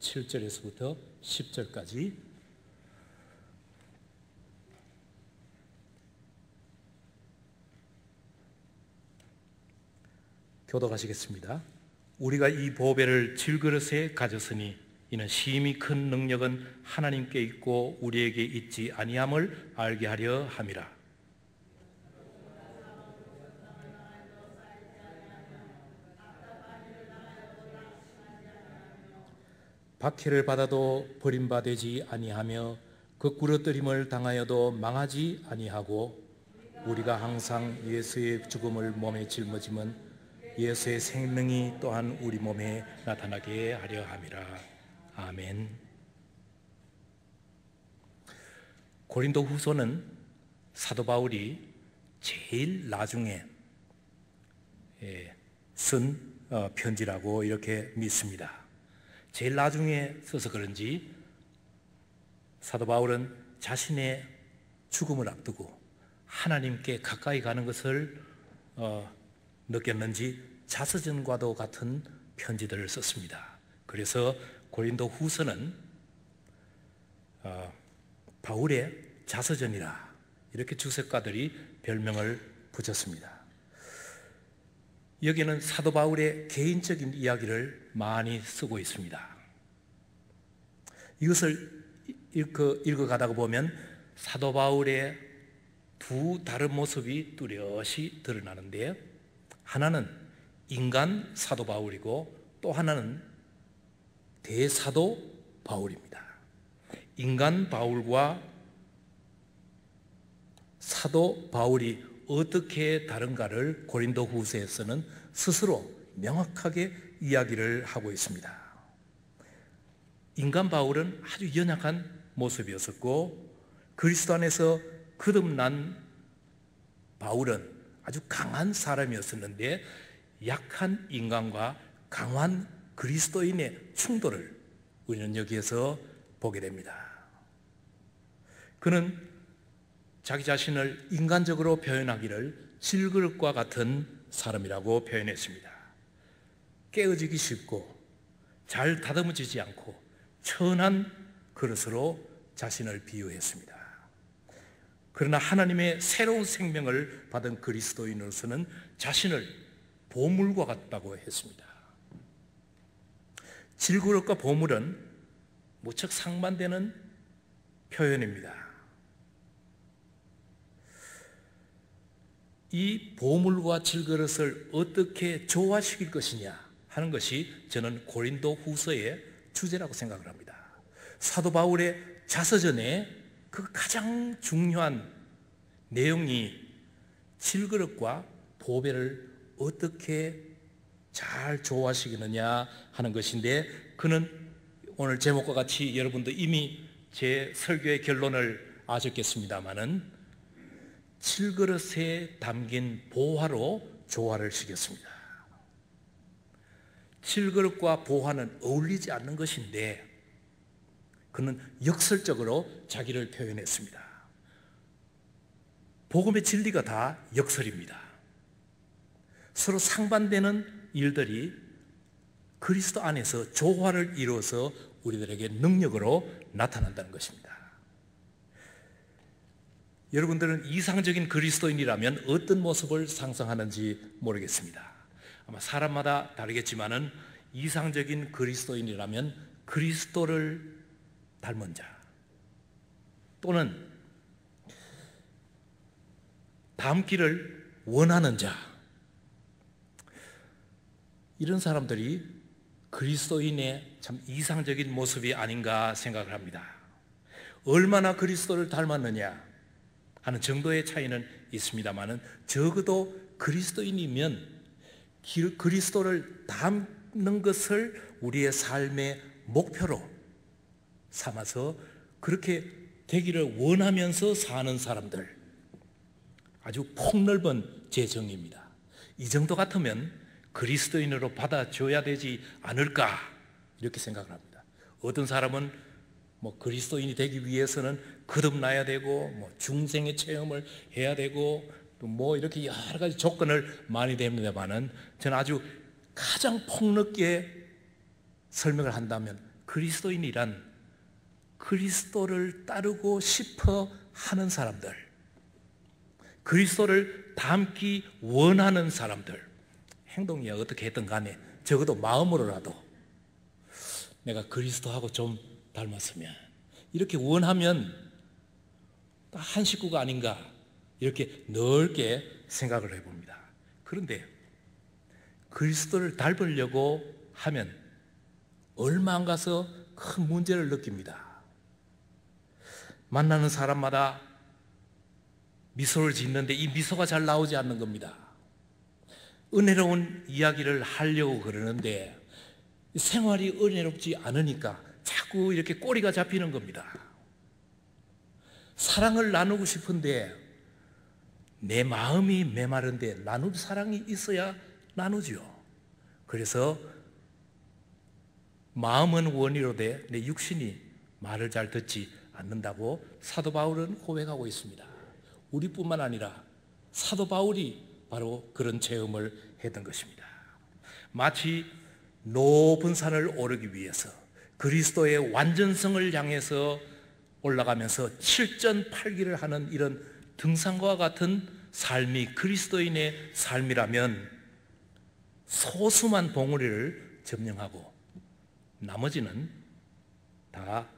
7절에서부터 10절까지 교독하시겠습니다. 우리가 이 보배를 질그릇에 가졌으니 이는 심히 큰 능력은 하나님께 있고 우리에게 있지 아니함을 알게 하려 함이라. 박해를 받아도 버림받지 아니하며 거꾸러뜨림을 당하여도 망하지 아니하고 우리가 항상 예수의 죽음을 몸에 짊어지면 예수의 생명이 또한 우리 몸에 나타나게 하려 함이라. 아멘. 고린도 후서는 사도 바울이 제일 나중에 쓴 편지라고 이렇게 믿습니다. 제일 나중에 써서 그런지 사도 바울은 자신의 죽음을 앞두고 하나님께 가까이 가는 것을 느꼈는지 자서전과도 같은 편지들을 썼습니다. 그래서 고린도 후서는 바울의 자서전이라 이렇게 주석가들이 별명을 붙였습니다. 여기는 사도 바울의 개인적인 이야기를 많이 쓰고 있습니다. 이것을 읽어가다가 보면 사도 바울의 두 다른 모습이 뚜렷이 드러나는데, 하나는 인간 사도 바울이고 또 하나는 대사도 바울입니다. 인간 바울과 사도 바울이 어떻게 다른가를 고린도 후서에서는 스스로 명확하게 이야기를 하고 있습니다. 인간 바울은 아주 연약한 모습이었었고, 그리스도 안에서 거듭난 바울은 아주 강한 사람이었었는데, 약한 인간과 강한 그리스도인의 충돌을 우리는 여기에서 보게 됩니다. 그는 자기 자신을 인간적으로 표현하기를 질그릇과 같은 사람이라고 표현했습니다. 깨어지기 쉽고 잘 다듬어지지 않고 천한 그릇으로 자신을 비유했습니다. 그러나 하나님의 새로운 생명을 받은 그리스도인으로서는 자신을 보물과 같다고 했습니다. 질그릇과 보물은 무척 상반되는 표현입니다. 이 보물과 질그릇을 어떻게 조화시킬 것이냐 하는 것이 저는 고린도 후서의 주제라고 생각을 합니다. 사도 바울의 자서전에 그 가장 중요한 내용이 질그릇과 보배를 어떻게 잘 조화시키느냐 하는 것인데, 그는 오늘 제목과 같이 여러분도 이미 제 설교의 결론을 아셨겠습니다마는 질그릇에 담긴 보화로 조화를 시켰습니다. 질그릇과 보화는 어울리지 않는 것인데 그는 역설적으로 자기를 표현했습니다. 복음의 진리가 다 역설입니다. 서로 상반되는 일들이 그리스도 안에서 조화를 이루어서 우리들에게 능력으로 나타난다는 것입니다. 여러분들은 이상적인 그리스도인이라면 어떤 모습을 상상하는지 모르겠습니다. 아마 사람마다 다르겠지만은 이상적인 그리스도인이라면 그리스도를 닮은 자 또는 닮기를 원하는 자, 이런 사람들이 그리스도인의 참 이상적인 모습이 아닌가 생각을 합니다. 얼마나 그리스도를 닮았느냐 하는 정도의 차이는 있습니다만은 적어도 그리스도인이면 그리스도를 닮는 것을 우리의 삶의 목표로 삼아서 그렇게 되기를 원하면서 사는 사람들, 아주 폭넓은 재정입니다. 이 정도 같으면 그리스도인으로 받아줘야 되지 않을까 이렇게 생각을 합니다. 어떤 사람은 그리스도인이 되기 위해서는 거듭나야 되고 중생의 체험을 해야 되고 또 이렇게 여러 가지 조건을 많이 댑니다만은 저는 아주 가장 폭넓게 설명을 한다면 그리스도인이란 그리스도를 따르고 싶어 하는 사람들, 그리스도를 닮기 원하는 사람들, 행동이 어떻게 했든 간에 적어도 마음으로라도 내가 그리스도하고 좀 닮았으면, 이렇게 원하면 한 식구가 아닌가, 이렇게 넓게 생각을 해봅니다. 그런데 그리스도를 닮으려고 하면 얼마 안 가서 큰 문제를 느낍니다. 만나는 사람마다 미소를 짓는데 이 미소가 잘 나오지 않는 겁니다. 은혜로운 이야기를 하려고 그러는데 생활이 은혜롭지 않으니까 자꾸 이렇게 꼬리가 잡히는 겁니다. 사랑을 나누고 싶은데 내 마음이 메마른데 나눌 사랑이 있어야 나누죠. 그래서 마음은 원이로되 내 육신이 말을 잘 듣지 않는다고 사도 바울은 고백하고 있습니다. 우리뿐만 아니라 사도 바울이 바로 그런 체험을 했던 것입니다. 마치 높은 산을 오르기 위해서 그리스도의 완전성을 향해서 올라가면서 7전8기를 하는 이런 등산과 같은 삶이 그리스도인의 삶이라면 소수만 봉우리를 점령하고 나머지는 다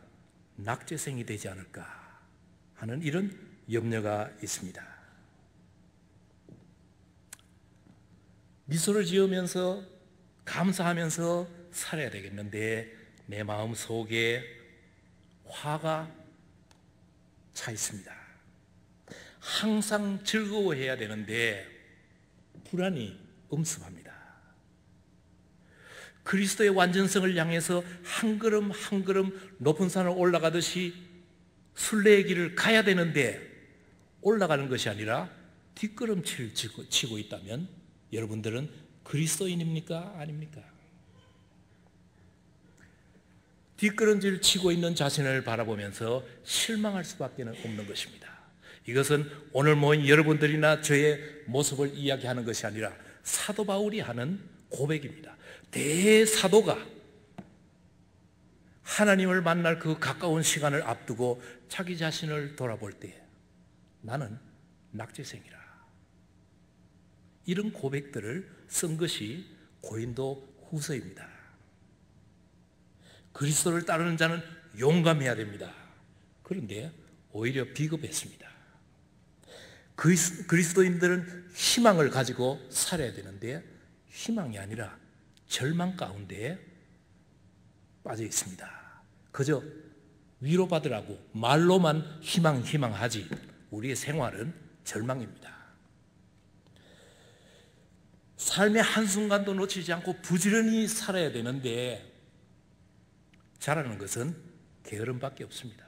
낙제생이 되지 않을까 하는 이런 염려가 있습니다. 미소를 지으면서 감사하면서 살아야 되겠는데 내 마음 속에 화가 차 있습니다. 항상 즐거워해야 되는데 불안이 엄습합니다. 그리스도의 완전성을 향해서 한 걸음 한 걸음 높은 산을 올라가듯이 순례의 길을 가야 되는데 올라가는 것이 아니라 뒷걸음질 치고 있다면 여러분들은 그리스도인입니까? 아닙니까? 뒷걸음질 치고 있는 자신을 바라보면서 실망할 수밖에 없는 것입니다. 이것은 오늘 모인 여러분들이나 저의 모습을 이야기하는 것이 아니라 사도 바울이 하는 고백입니다. 대사도가 하나님을 만날 그 가까운 시간을 앞두고 자기 자신을 돌아볼 때 나는 낙제생이라, 이런 고백들을 쓴 것이 고린도 후서입니다. 그리스도를 따르는 자는 용감해야 됩니다. 그런데 오히려 비겁했습니다. 그리스도인들은 희망을 가지고 살아야 되는데 희망이 아니라 절망 가운데 빠져 있습니다. 그저 위로받으라고 말로만 희망하지 우리의 생활은 절망입니다. 삶의 한순간도 놓치지 않고 부지런히 살아야 되는데 잘하는 것은 게으름밖에 없습니다.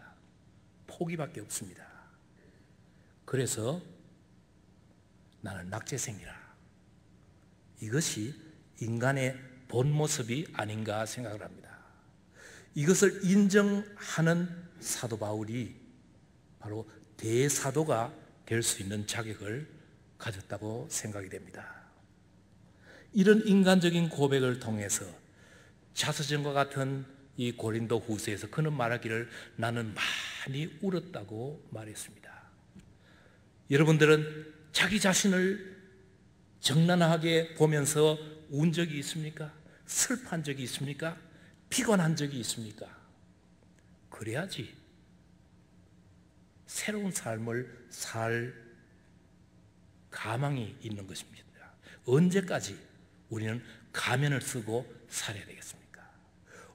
포기밖에 없습니다. 그래서 나는 낙제생이라, 이것이 인간의 본 모습이 아닌가 생각을 합니다. 이것을 인정하는 사도 바울이 바로 대사도가 될 수 있는 자격을 가졌다고 생각이 됩니다. 이런 인간적인 고백을 통해서 자서전과 같은 이 고린도 후서에서 그는 말하기를 나는 많이 울었다고 말했습니다. 여러분들은 자기 자신을 적나라하게 보면서 운 적이 있습니까? 슬퍼한 적이 있습니까? 피곤한 적이 있습니까? 그래야지 새로운 삶을 살 가망이 있는 것입니다. 언제까지 우리는 가면을 쓰고 살아야 되겠습니까?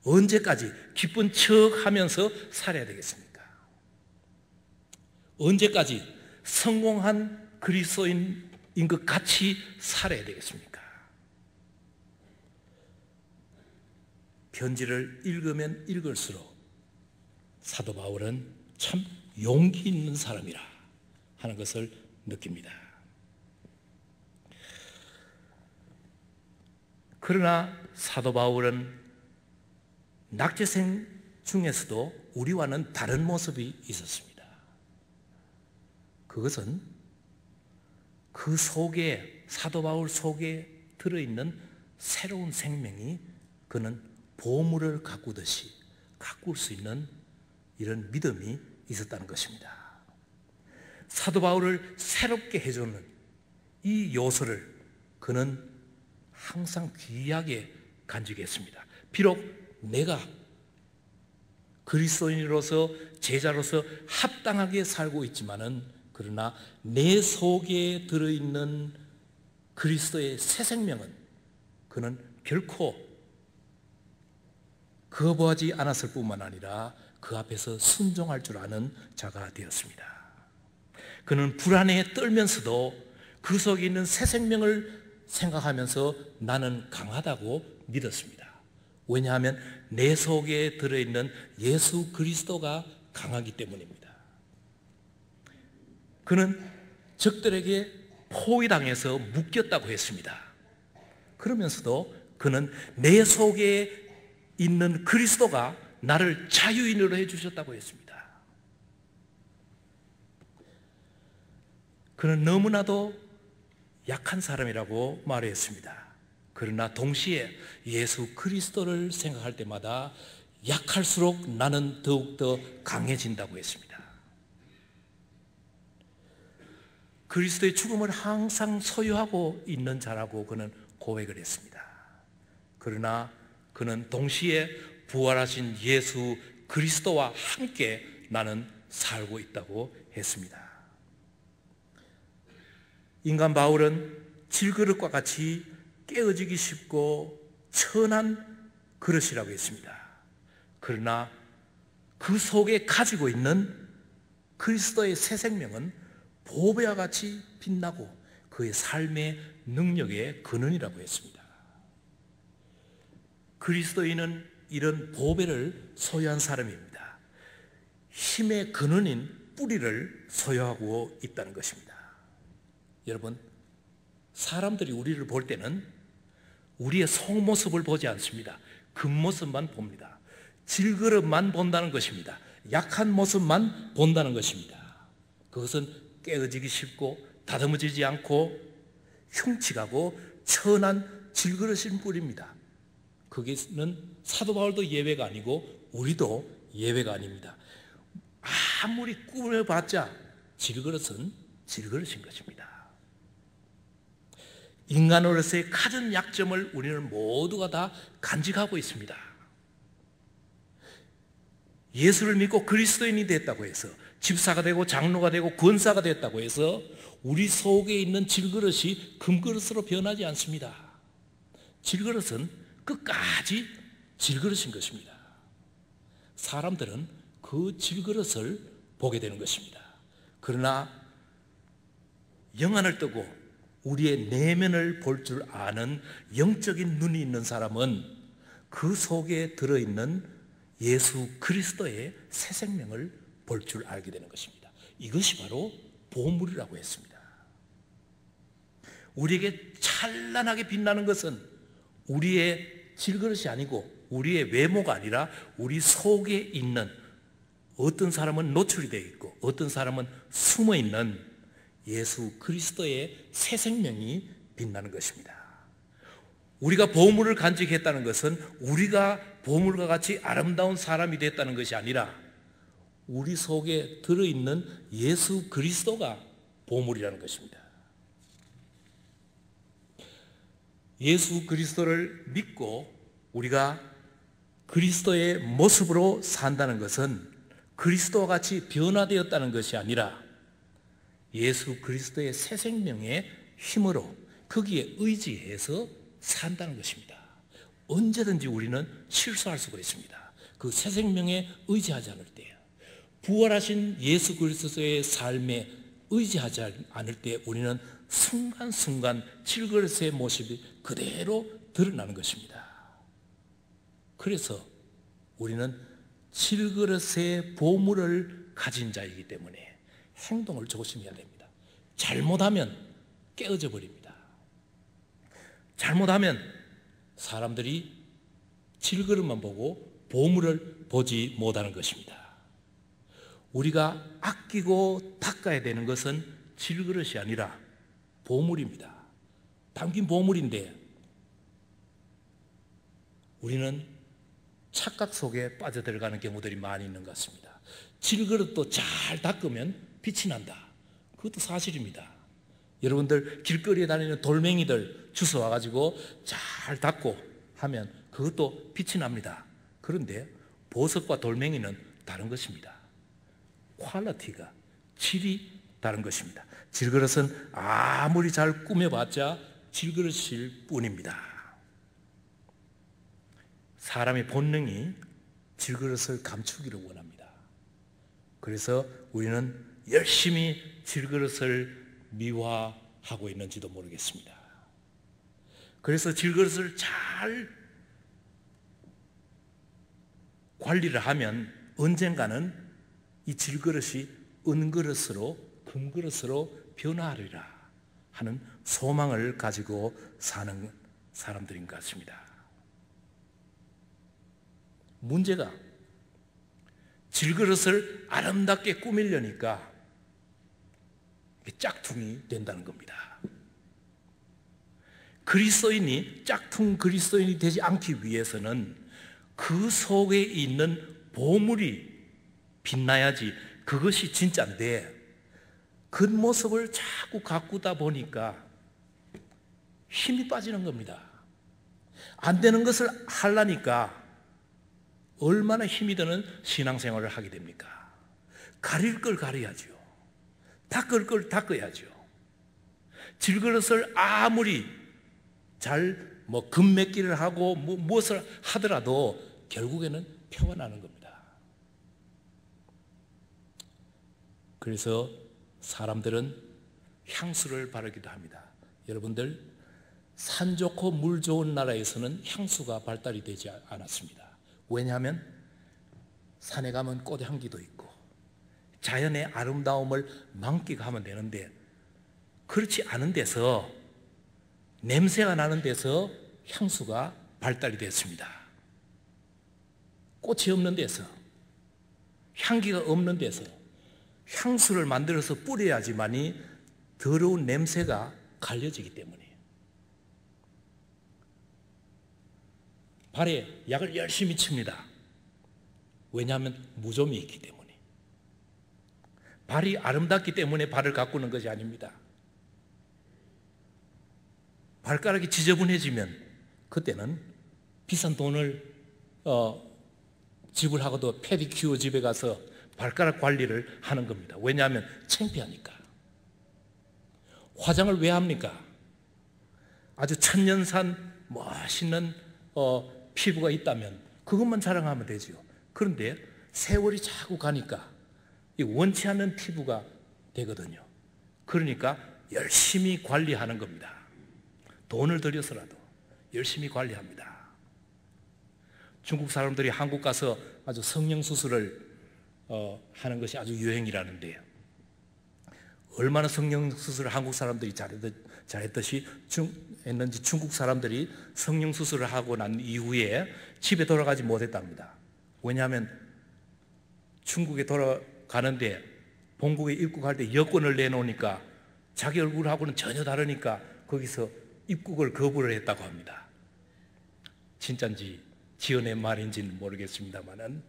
언제까지 기쁜 척 하면서 살아야 되겠습니까? 언제까지 성공한 그리스도인인 것 같이 살아야 되겠습니까? 편지를 읽으면 읽을수록 사도 바울은 참 용기 있는 사람이라 하는 것을 느낍니다. 그러나 사도 바울은 낙제생 중에서도 우리와는 다른 모습이 있었습니다. 그것은 그 속에, 사도 바울 속에 들어있는 새로운 생명이 그는 보물을 가꾸듯이 가꿀 수 있는 이런 믿음이 있었다는 것입니다. 사도 바울을 새롭게 해주는 이 요소를 그는 항상 귀하게 간직했습니다. 비록 내가 그리스도인으로서 제자로서 합당하게 살고 있지만은 그러나 내 속에 들어있는 그리스도의 새 생명은 그는 결코 거부하지 않았을 뿐만 아니라 그 앞에서 순종할 줄 아는 자가 되었습니다. 그는 불안에 떨면서도 그 속에 있는 새 생명을 생각하면서 나는 강하다고 믿었습니다. 왜냐하면 내 속에 들어있는 예수 그리스도가 강하기 때문입니다. 그는 적들에게 포위당해서 묶였다고 했습니다. 그러면서도 그는 내 속에 있는 그리스도가 나를 자유인으로 해주셨다고 했습니다. 그는 너무나도 약한 사람이라고 말했습니다. 그러나 동시에 예수 그리스도를 생각할 때마다 약할수록 나는 더욱더 강해진다고 했습니다. 그리스도의 죽음을 항상 소유하고 있는 자라고 그는 고백을 했습니다. 그러나 그는 동시에 부활하신 예수 그리스도와 함께 나는 살고 있다고 했습니다. 인간 바울은 질그릇과 같이 깨어지기 쉽고 천한 그릇이라고 했습니다. 그러나 그 속에 가지고 있는 그리스도의 새 생명은 보배와 같이 빛나고 그의 삶의 능력의 근원이라고 했습니다. 그리스도인은 이런 보배를 소유한 사람입니다. 힘의 근원인 뿌리를 소유하고 있다는 것입니다. 여러분, 사람들이 우리를 볼 때는 우리의 속모습을 보지 않습니다. 겉모습만 봅니다. 질그릇만 본다는 것입니다. 약한 모습만 본다는 것입니다. 그것은 깨어지기 쉽고 다듬어지지 않고 흉측하고 천한 질그릇인 뿌리입니다. 거기는 사도 바울도 예외가 아니고 우리도 예외가 아닙니다. 아무리 꾸며봤자 질그릇은 질그릇인 것입니다. 인간으로서의 가진 약점을 우리는 모두가 다 간직하고 있습니다. 예수를 믿고 그리스도인이 됐다고 해서 집사가 되고 장로가 되고 권사가 됐다고 해서 우리 속에 있는 질그릇이 금그릇으로 변하지 않습니다. 질그릇은 끝까지 질그릇인 것입니다. 사람들은 그 질그릇을 보게 되는 것입니다. 그러나 영안을 뜨고 우리의 내면을 볼 줄 아는 영적인 눈이 있는 사람은 그 속에 들어있는 예수 그리스도의 새 생명을 볼 줄 알게 되는 것입니다. 이것이 바로 보물이라고 했습니다. 우리에게 찬란하게 빛나는 것은 우리의 질그릇이 아니고 우리의 외모가 아니라 우리 속에 있는, 어떤 사람은 노출이 되어 있고 어떤 사람은 숨어 있는 예수 그리스도의 새 생명이 빛나는 것입니다. 우리가 보물을 간직했다는 것은 우리가 보물과 같이 아름다운 사람이 됐다는 것이 아니라 우리 속에 들어있는 예수 그리스도가 보물이라는 것입니다. 예수 그리스도를 믿고 우리가 그리스도의 모습으로 산다는 것은 그리스도와 같이 변화되었다는 것이 아니라 예수 그리스도의 새 생명의 힘으로 거기에 의지해서 산다는 것입니다. 언제든지 우리는 실수할 수가 있습니다. 그 새 생명에 의지하지 않을 때요. 부활하신 예수 그리스도의 삶에 의지하지 않을 때 우리는 순간순간 질그릇의 모습이 그대로 드러나는 것입니다. 그래서 우리는 질그릇의 보물을 가진 자이기 때문에 행동을 조심해야 됩니다. 잘못하면 깨어져 버립니다. 잘못하면 사람들이 질그릇만 보고 보물을 보지 못하는 것입니다. 우리가 아끼고 닦아야 되는 것은 질그릇이 아니라 보물입니다. 담긴 보물인데 우리는 착각 속에 빠져들어가는 경우들이 많이 있는 것 같습니다. 질그릇도 잘 닦으면 빛이 난다. 그것도 사실입니다. 여러분들 길거리에 다니는 돌멩이들 주워와가지고 잘 닦고 하면 그것도 빛이 납니다. 그런데 보석과 돌멩이는 다른 것입니다. 퀄리티가, 질이 다른 것입니다. 질그릇은 아무리 잘 꾸며봤자 질그릇일 뿐입니다. 사람의 본능이 질그릇을 감추기를 원합니다. 그래서 우리는 열심히 질그릇을 미화하고 있는지도 모르겠습니다. 그래서 질그릇을 잘 관리를 하면 언젠가는 이 질그릇이 은그릇으로, 금그릇으로 변화하리라 하는 소망을 가지고 사는 사람들인 것 같습니다. 문제가 질그릇을 아름답게 꾸미려니까 짝퉁이 된다는 겁니다. 그리스도인이 짝퉁 그리스도인이 되지 않기 위해서는 그 속에 있는 보물이 빛나야지 그것이 진짜인데, 겉모습을 자꾸 가꾸다 보니까 힘이 빠지는 겁니다. 안 되는 것을 하려니까 얼마나 힘이 드는 신앙생활을 하게 됩니까? 가릴 걸 가려야죠. 닦을 걸 닦아야죠. 질그릇을 아무리 잘 금맺기를 하고 무엇을 하더라도 결국에는 표가 나는 겁니다. 그래서 사람들은 향수를 바르기도 합니다. 여러분들, 산 좋고 물 좋은 나라에서는 향수가 발달이 되지 않았습니다. 왜냐하면 산에 가면 꽃향기도 있고 자연의 아름다움을 만끽하면 되는데, 그렇지 않은 데서, 냄새가 나는 데서 향수가 발달이 됐습니다. 꽃이 없는 데서, 향기가 없는 데서 향수를 만들어서 뿌려야지만이 더러운 냄새가 갈려지기 때문이에요. 발에 약을 열심히 칩니다. 왜냐하면 무좀이 있기 때문에. 발이 아름답기 때문에 발을 가꾸는 것이 아닙니다. 발가락이 지저분해지면 그때는 비싼 돈을 지불하고도 페디큐어 집에 가서 발가락 관리를 하는 겁니다. 왜냐하면 창피하니까. 화장을 왜 합니까? 아주 천년산 멋있는 피부가 있다면 그것만 자랑하면 되죠. 그런데 세월이 자꾸 가니까 원치 않는 피부가 되거든요. 그러니까 열심히 관리하는 겁니다. 돈을 들여서라도 열심히 관리합니다. 중국 사람들이 한국 가서 아주 성형수술을 하는 것이 아주 유행이라는데요. 얼마나 성형수술을 한국 사람들이 했는지 중국 사람들이 성형수술을 하고 난 이후에 집에 돌아가지 못했답니다. 왜냐하면 중국에 돌아가는데 본국에 입국할 때 여권을 내놓으니까 자기 얼굴하고는 전혀 다르니까 거기서 입국을 거부를 했다고 합니다. 진짜인지 지어낸 말인지는 모르겠습니다만은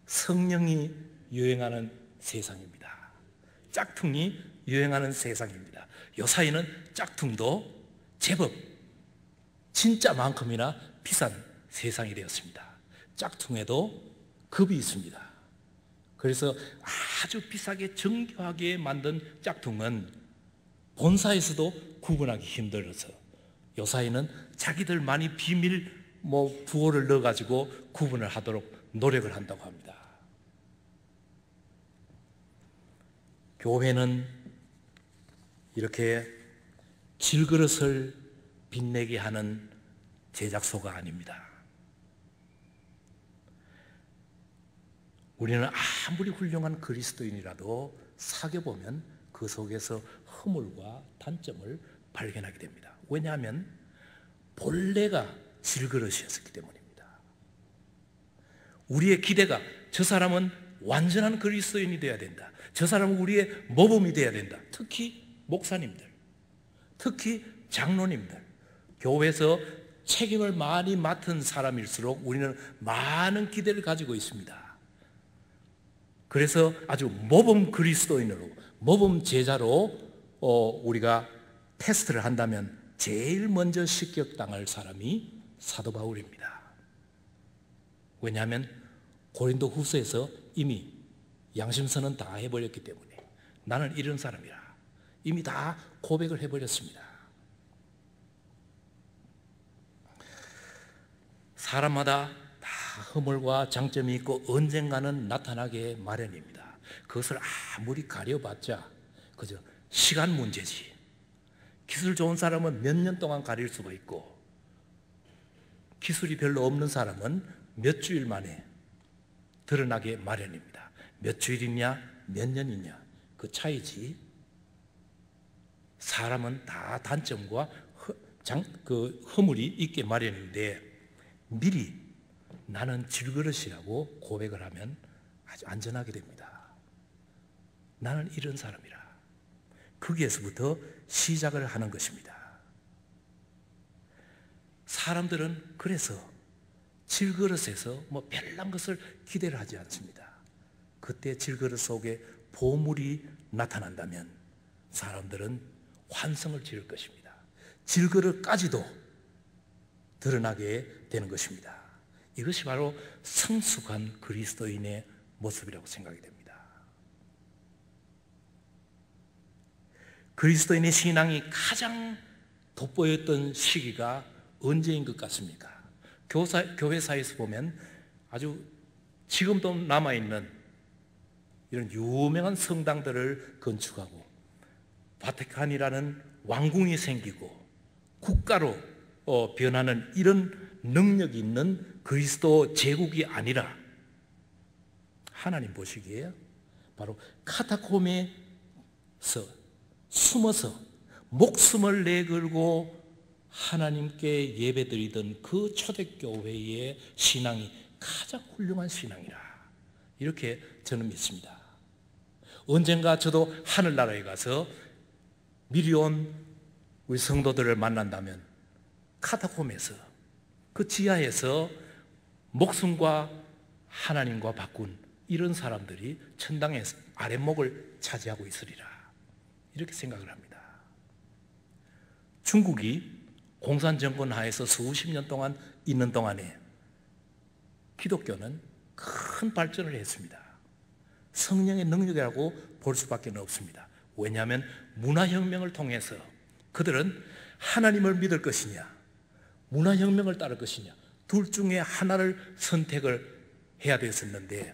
성령이 유행하는 세상입니다. 짝퉁이 유행하는 세상입니다. 요사이는 짝퉁도 제법 진짜만큼이나 비싼 세상이 되었습니다. 짝퉁에도 급이 있습니다. 그래서 아주 비싸게 정교하게 만든 짝퉁은 본사에서도 구분하기 힘들어서 요사이는 자기들만이 비밀 부호를 넣어가지고 구분을 하도록 노력을 한다고 합니다. 교회는 이렇게 질그릇을 빛내게 하는 제작소가 아닙니다. 우리는 아무리 훌륭한 그리스도인이라도 사귀어보면 그 속에서 허물과 단점을 발견하게 됩니다. 왜냐하면 본래가 질그릇이었기 때문입니다. 우리의 기대가 저 사람은 완전한 그리스도인이 되어야 된다. 저 사람은 우리의 모범이 되어야 된다. 특히 목사님들, 특히 장로님들, 교회에서 책임을 많이 맡은 사람일수록 우리는 많은 기대를 가지고 있습니다. 그래서 아주 모범 그리스도인으로, 모범 제자로 우리가 테스트를 한다면 제일 먼저 실격당할 사람이 사도 바울입니다. 왜냐하면 고린도 후서에서 이미 양심선언 다 해버렸기 때문에 나는 이런 사람이라 이미 다 고백을 해버렸습니다. 사람마다 다 허물과 장점이 있고 언젠가는 나타나게 마련입니다. 그것을 아무리 가려봤자 그저 시간 문제지. 기술 좋은 사람은 몇 년 동안 가릴 수가 있고 기술이 별로 없는 사람은 몇 주일 만에 드러나게 마련입니다. 몇 주일이냐 몇 년이냐 그 차이지. 사람은 다 단점과 허물이 있게 마련인데 미리 나는 질그릇이라고 고백을 하면 아주 안전하게 됩니다. 나는 이런 사람이라. 거기에서부터 시작을 하는 것입니다. 사람들은 그래서 질그릇에서 별난 것을 기대를 하지 않습니다. 그때 질그릇 속에 보물이 나타난다면 사람들은 환성을 지을 것입니다. 질그릇까지도 드러나게 되는 것입니다. 이것이 바로 성숙한 그리스도인의 모습이라고 생각이 됩니다. 그리스도인의 신앙이 가장 돋보였던 시기가 언제인 것 같습니까? 교회사에서 보면 아주 지금도 남아있는 이런 유명한 성당들을 건축하고 바티칸이라는 왕궁이 생기고 국가로 변하는 이런 능력이 있는 그리스도 제국이 아니라 하나님 보시기에 바로 카타콤에서 숨어서 목숨을 내걸고 하나님께 예배드리던 그 초대교회의 신앙이 가장 훌륭한 신앙이라 이렇게 저는 믿습니다. 언젠가 저도 하늘나라에 가서 미리 온 우리 성도들을 만난다면 카타콤에서 그 지하에서 목숨과 하나님과 바꾼 이런 사람들이 천당의 아랫목을 차지하고 있으리라 이렇게 생각을 합니다. 중국이 공산정권 하에서 수십 년 동안 있는 동안에 기독교는 큰 발전을 했습니다. 성령의 능력이라고 볼 수밖에 없습니다. 왜냐하면 문화혁명을 통해서 그들은 하나님을 믿을 것이냐 문화혁명을 따를 것이냐 둘 중에 하나를 선택을 해야 됐었는데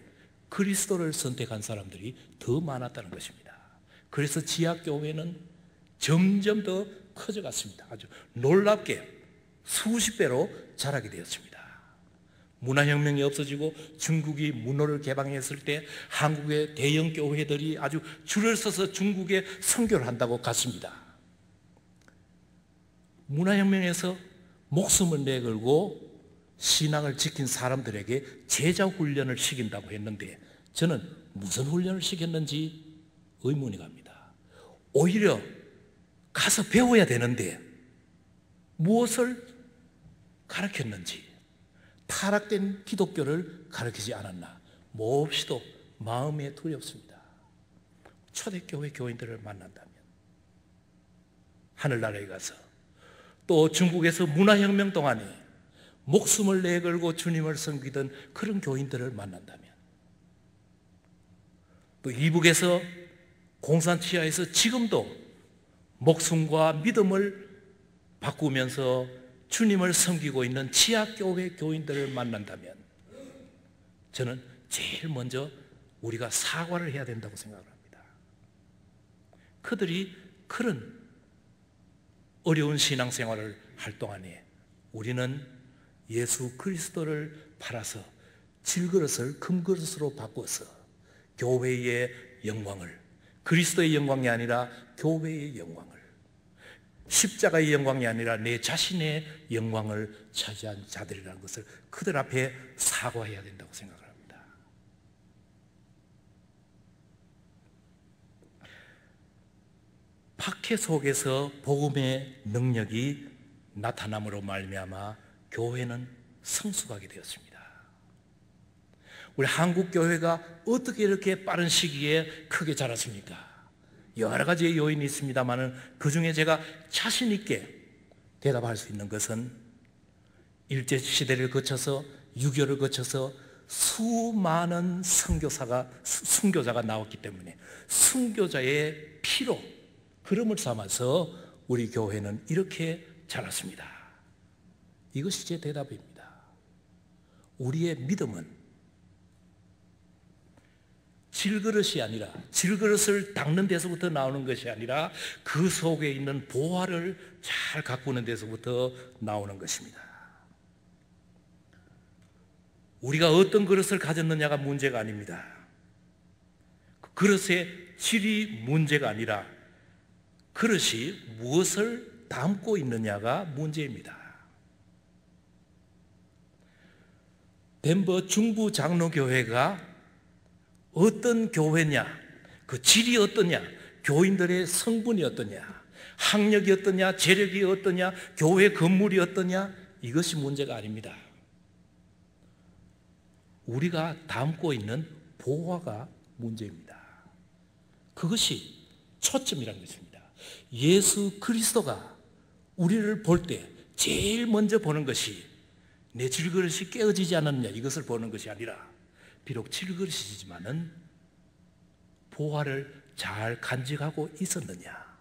그리스도를 선택한 사람들이 더 많았다는 것입니다. 그래서 지하교회는 점점 더 커져갔습니다. 아주 놀랍게 수십 배로 자라게 되었습니다. 문화혁명이 없어지고 중국이 문호를 개방했을 때 한국의 대형 교회들이 아주 줄을 서서 중국에 선교를 한다고 갔습니다. 문화혁명에서 목숨을 내걸고 신앙을 지킨 사람들에게 제자 훈련을 시킨다고 했는데 저는 무슨 훈련을 시켰는지 의문이 갑니다. 오히려 가서 배워야 되는데 무엇을 가르쳤는지 타락된 기독교를 가르치지 않았나 몹시도 마음에 두렵습니다. 초대교회 교인들을 만난다면 하늘나라에 가서 또 중국에서 문화혁명 동안에 목숨을 내걸고 주님을 섬기던 그런 교인들을 만난다면 또 이북에서 공산치하에서 지금도 목숨과 믿음을 바꾸면서 주님을 섬기고 있는 지하교회 교인들을 만난다면 저는 제일 먼저 우리가 사과를 해야 된다고 생각을 합니다. 그들이 그런 어려운 신앙생활을 할 동안에 우리는 예수 그리스도를 팔아서 질그릇을 금그릇으로 바꿔서 교회의 영광을 그리스도의 영광이 아니라 교회의 영광을 십자가의 영광이 아니라 내 자신의 영광을 차지한 자들이라는 것을 그들 앞에 사과해야 된다고 생각을 합니다. 박해 속에서 복음의 능력이 나타남으로 말미암아 교회는 성숙하게 되었습니다. 우리 한국 교회가 어떻게 이렇게 빠른 시기에 크게 자랐습니까? 여러 가지의 요인이 있습니다만 그 중에 제가 자신 있게 대답할 수 있는 것은 일제시대를 거쳐서 6.25를 거쳐서 수많은 순교자가 나왔기 때문에 순교자의 피로 그름을 삼아서 우리 교회는 이렇게 자랐습니다. 이것이 제 대답입니다. 우리의 믿음은 질그릇이 아니라 질그릇을 닦는 데서부터 나오는 것이 아니라 그 속에 있는 보화를 잘 가꾸는 데서부터 나오는 것입니다. 우리가 어떤 그릇을 가졌느냐가 문제가 아닙니다. 그 그릇의 질이 문제가 아니라 그릇이 무엇을 담고 있느냐가 문제입니다. 덴버 중부 장로교회가 어떤 교회냐, 그 질이 어떠냐, 교인들의 성분이 어떠냐, 학력이 어떠냐, 재력이 어떠냐, 교회 건물이 어떠냐, 이것이 문제가 아닙니다. 우리가 담고 있는 보화가 문제입니다. 그것이 초점이라는 것입니다. 예수 그리스도가 우리를 볼 때 제일 먼저 보는 것이 내 질그릇이 깨어지지 않았느냐 이것을 보는 것이 아니라 비록 질그릇이지만은 보화를 잘 간직하고 있었느냐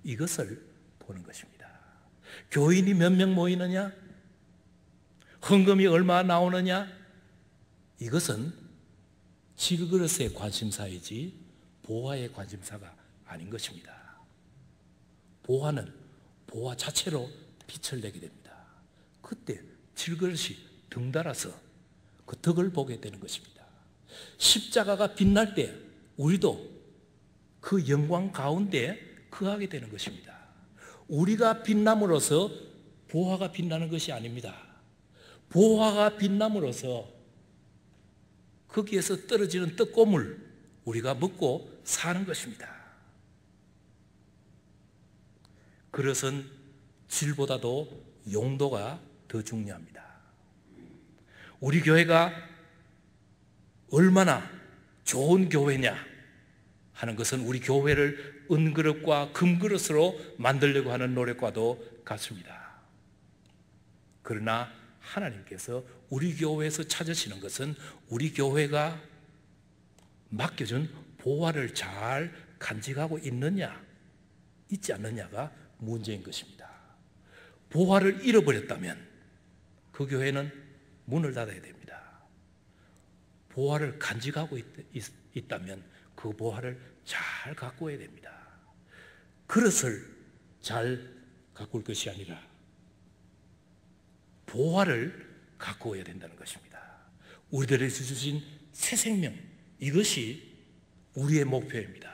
이것을 보는 것입니다. 교인이 몇 명 모이느냐, 헌금이 얼마 나오느냐 이것은 질그릇의 관심사이지 보화의 관심사가 아닌 것입니다. 보화는 보화 자체로 빛을 내게 됩니다. 그때 질그릇이 등달아서 그 덕을 보게 되는 것입니다. 십자가가 빛날 때 우리도 그 영광 가운데 거하게 되는 것입니다. 우리가 빛남으로써 보화가 빛나는 것이 아닙니다. 보화가 빛남으로써 거기에서 떨어지는 떡고물 우리가 먹고 사는 것입니다. 그릇은 질보다도 용도가 더 중요합니다. 우리 교회가 얼마나 좋은 교회냐 하는 것은 우리 교회를 은그릇과 금그릇으로 만들려고 하는 노력과도 같습니다. 그러나 하나님께서 우리 교회에서 찾으시는 것은 우리 교회가 맡겨준 보화를 잘 간직하고 있느냐 있지 않느냐가 문제인 것입니다. 보화를 잃어버렸다면 그 교회는 문을 닫아야 됩니다. 보화를 간직하고 있다면 그 보화를 잘 가꾸어야 됩니다. 그릇을 잘 가꿀 것이 아니라 보화를 가꾸어야 된다는 것입니다. 우리들에게 주신 새 생명, 이것이 우리의 목표입니다.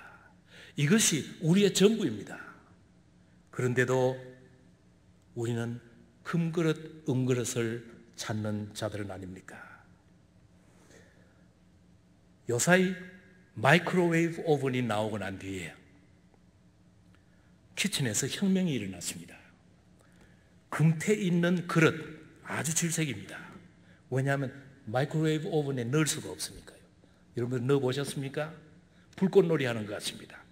이것이 우리의 전부입니다. 그런데도 우리는 금그릇, 은그릇을 찾는 자들은 아닙니까? 요사이 마이크로웨이브 오븐이 나오고 난 뒤에 키친에서 혁명이 일어났습니다. 금태 있는 그릇 아주 질색입니다. 왜냐하면 마이크로웨이브 오븐에 넣을 수가 없으니까요. 여러분 넣어보셨습니까? 불꽃놀이 하는 것 같습니다.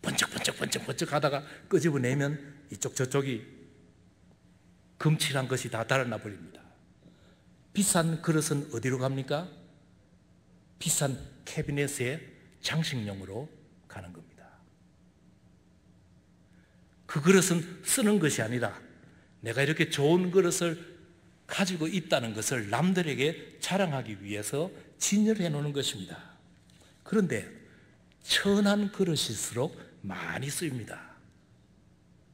번쩍번쩍 하다가 끄집어내면 이쪽 저쪽이 금칠한 것이 다 달아나 버립니다. 비싼 그릇은 어디로 갑니까? 비싼 캐비넷에 장식용으로 가는 겁니다. 그 그릇은 쓰는 것이 아니라 내가 이렇게 좋은 그릇을 가지고 있다는 것을 남들에게 자랑하기 위해서 진열해 놓는 것입니다. 그런데 천한 그릇일수록 많이 쓰입니다.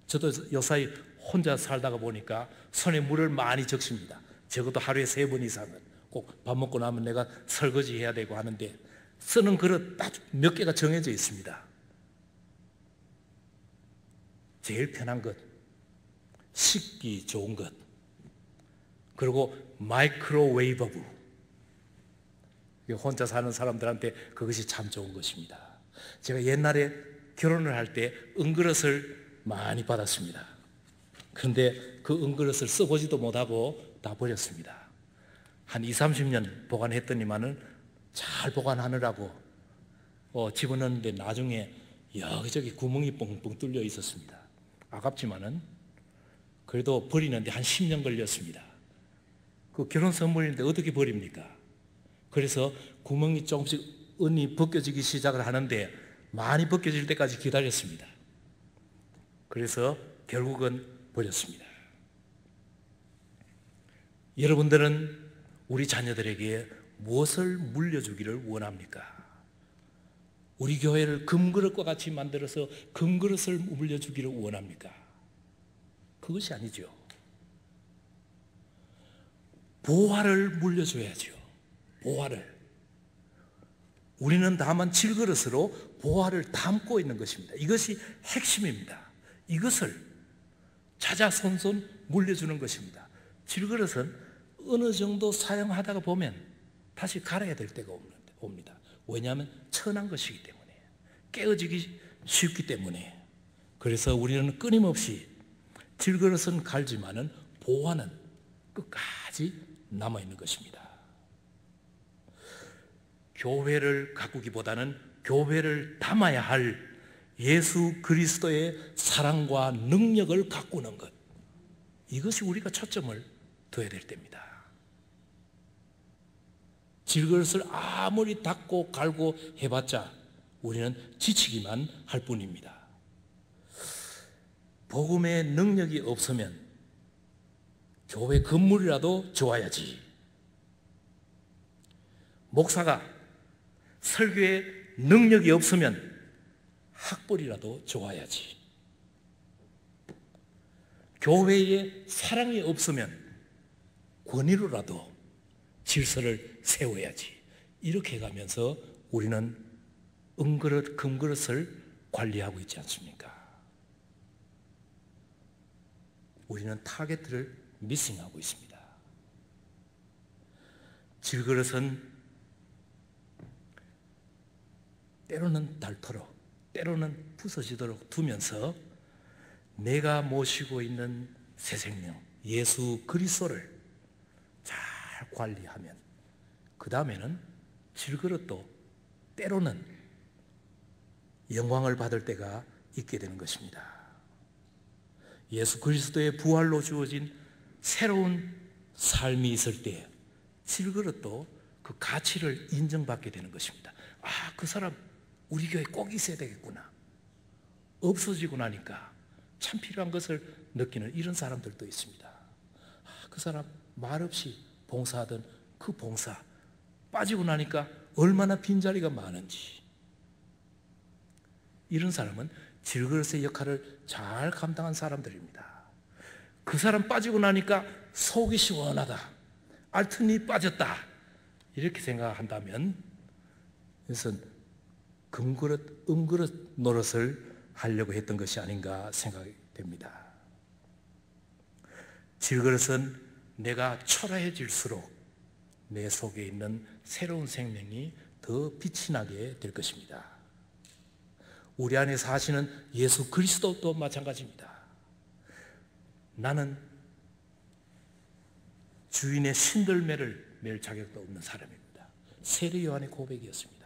저도 요사이 혼자 살다가 보니까 손에 물을 많이 적십니다. 적어도 하루에 3번 이상은 꼭 밥 먹고 나면 내가 설거지 해야 되고 하는데 쓰는 그릇 딱 몇 개가 정해져 있습니다. 제일 편한 것, 식기 좋은 것, 그리고 마이크로웨이브. 혼자 사는 사람들한테 그것이 참 좋은 것입니다. 제가 옛날에 결혼을 할 때 은그릇을 많이 받았습니다. 그런데 그 은그릇을 써보지도 못하고 다 버렸습니다. 한 20, 30년 보관했더니만은 잘 보관하느라고 집어넣는데 나중에 여기저기 구멍이 뻥뻥 뚫려 있었습니다. 아깝지만은 그래도 버리는데 한 10년 걸렸습니다. 그 결혼 선물인데 어떻게 버립니까? 그래서 구멍이 조금씩 은이 벗겨지기 시작을 하는데 많이 벗겨질 때까지 기다렸습니다. 그래서 결국은 버렸습니다. 여러분들은 우리 자녀들에게 무엇을 물려주기를 원합니까? 우리 교회를 금그릇과 같이 만들어서 금그릇을 물려주기를 원합니까? 그것이 아니죠. 보화를 물려줘야죠. 보화를. 우리는 다만 질그릇으로 보화를 담고 있는 것입니다. 이것이 핵심입니다. 이것을 찾아 손손 물려주는 것입니다. 질그릇은 어느 정도 사용하다가 보면 다시 갈아야 될 때가 옵니다. 왜냐하면 천한 것이기 때문에, 깨어지기 쉽기 때문에. 그래서 우리는 끊임없이 질그릇은 갈지만은 보화는 끝까지 남아있는 것입니다. 교회를 가꾸기보다는 교회를 담아야 할 예수 그리스도의 사랑과 능력을 가꾸는 것, 이것이 우리가 초점을 둬야 될 때입니다. 질그릇을 아무리 닦고 갈고 해봤자 우리는 지치기만 할 뿐입니다. 복음의 능력이 없으면 교회 건물이라도 좋아야지. 목사가 설교에 능력이 없으면 학벌이라도 좋아야지. 교회에 사랑이 없으면 권위로라도 질서를 세워야지. 이렇게 가면서 우리는 은그릇, 금그릇을 관리하고 있지 않습니까? 우리는 타겟을 미싱하고 있습니다. 질그릇은 때로는 닳도록, 때로는 부서지도록 두면서 내가 모시고 있는 새 생명, 예수 그리스도를 잘 관리하면 그 다음에는 질그릇도 때로는 영광을 받을 때가 있게 되는 것입니다. 예수 그리스도의 부활로 주어진 새로운 삶이 있을 때 질그릇도 그 가치를 인정받게 되는 것입니다. 아, 그 사람 우리 교회에 꼭 있어야 되겠구나. 없어지고 나니까 참 필요한 것을 느끼는 이런 사람들도 있습니다. 아, 그 사람 말없이 봉사하던 그 봉사 빠지고 나니까 얼마나 빈자리가 많은지. 이런 사람은 질그릇의 역할을 잘 감당한 사람들입니다. 그 사람 빠지고 나니까 속이 시원하다, 알튼이 빠졌다, 이렇게 생각한다면 이것은 금그릇, 은그릇 노릇을 하려고 했던 것이 아닌가 생각이 됩니다. 질그릇은 내가 초라해질수록 내 속에 있는 새로운 생명이 더 빛이 나게 될 것입니다. 우리 안에 사시는 예수 그리스도도 마찬가지입니다. 나는 주인의 신들매를 맬 자격도 없는 사람입니다. 세례 요한의 고백이었습니다.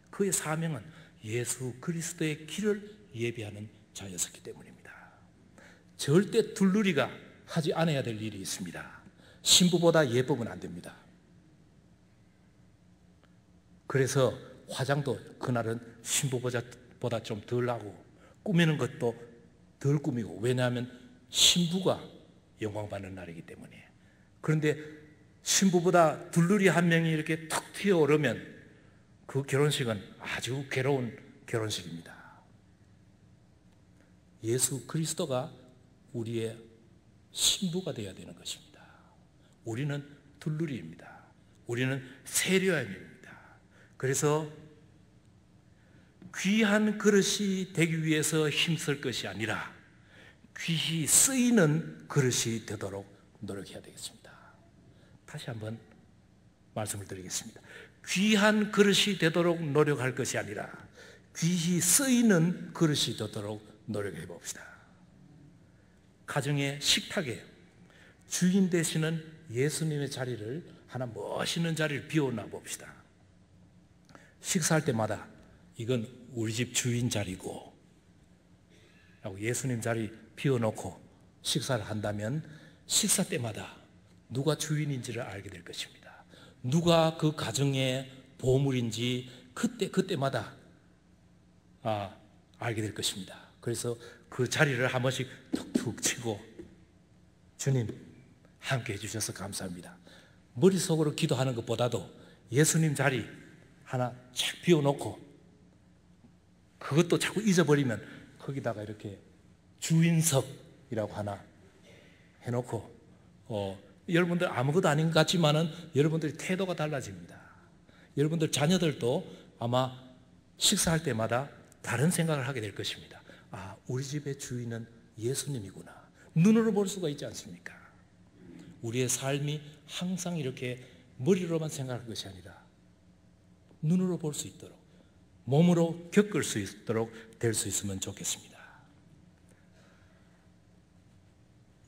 그의 사명은 예수 그리스도의 길을 예비하는 자였었기 때문입니다. 절대 둘러리가 하지 않아야 될 일이 있습니다. 신부보다 예쁘면 안 됩니다. 그래서 화장도 그날은 신부보다 좀 덜 하고 꾸미는 것도 덜 꾸미고, 왜냐하면 신부가 영광받는 날이기 때문에. 그런데 신부보다 둘러리 한 명이 이렇게 툭 튀어오르면 그 결혼식은 아주 괴로운 결혼식입니다. 예수 그리스도가 우리의 신부가 되어야 되는 것입니다. 우리는 둘러리입니다. 우리는 세례요한입니다. 그래서 귀한 그릇이 되기 위해서 힘쓸 것이 아니라 귀히 쓰이는 그릇이 되도록 노력해야 되겠습니다. 다시 한번 말씀을 드리겠습니다. 귀한 그릇이 되도록 노력할 것이 아니라 귀히 쓰이는 그릇이 되도록 노력해 봅시다. 가정의 식탁에 주인 되시는 예수님의 자리를, 하나 멋있는 자리를 비워놔 봅시다. 식사할 때마다 이건 우리 집 주인 자리고 라고 예수님 자리 비워놓고 식사를 한다면 식사 때마다 누가 주인인지를 알게 될 것입니다. 누가 그 가정의 보물인지 그때마다 알게 될 것입니다. 그래서 그 자리를 한 번씩 툭툭 치고 주님 함께 해주셔서 감사합니다. 머릿속으로 기도하는 것보다도 예수님 자리 하나 착 비워놓고 그것도 자꾸 잊어버리면 거기다가 이렇게 주인석이라고 하나 해놓고 여러분들 아무것도 아닌 것 같지만은 여러분들의 태도가 달라집니다. 여러분들 자녀들도 아마 식사할 때마다 다른 생각을 하게 될 것입니다. 우리 집의 주인은 예수님이구나. 눈으로 볼 수가 있지 않습니까? 우리의 삶이 항상 이렇게 머리로만 생각할 것이 아니라 눈으로 볼 수 있도록, 몸으로 겪을 수 있도록 될 수 있으면 좋겠습니다.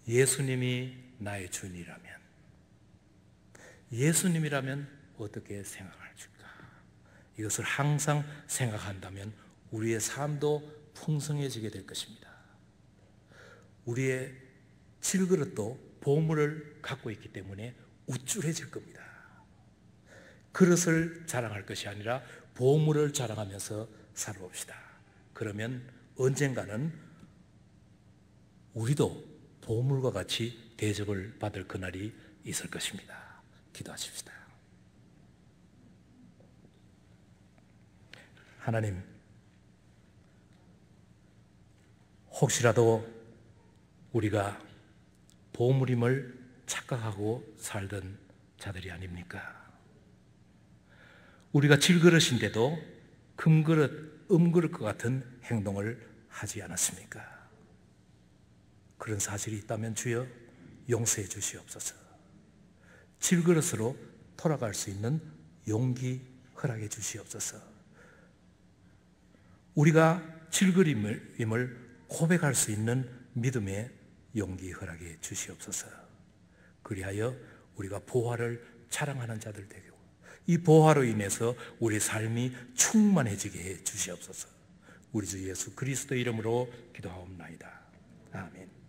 예수님이 나의 주인이라면, 예수님이라면 어떻게 생각할까? 이것을 항상 생각한다면 우리의 삶도 풍성해지게 될 것입니다. 우리의 질그릇도 보물을 갖고 있기 때문에 우쭐해질 겁니다. 그릇을 자랑할 것이 아니라 보물을 자랑하면서 살아봅시다. 그러면 언젠가는 우리도 보물과 같이 대접을 받을 그날이 있을 것입니다. 기도하십시다. 하나님, 혹시라도 우리가 보물임을 착각하고 살던 자들이 아닙니까? 우리가 질그릇인데도 금그릇, 음그릇과 같은 행동을 하지 않았습니까? 그런 사실이 있다면 주여 용서해 주시옵소서. 질그릇으로 돌아갈 수 있는 용기 허락해 주시옵소서. 우리가 질그릇임을 고백할 수 있는 믿음의 용기 허락해 주시옵소서. 그리하여 우리가 보화를 자랑하는 자들 되고 이 보화로 인해서 우리 삶이 충만해지게 해 주시옵소서. 우리 주 예수 그리스도 이름으로 기도하옵나이다. 아멘.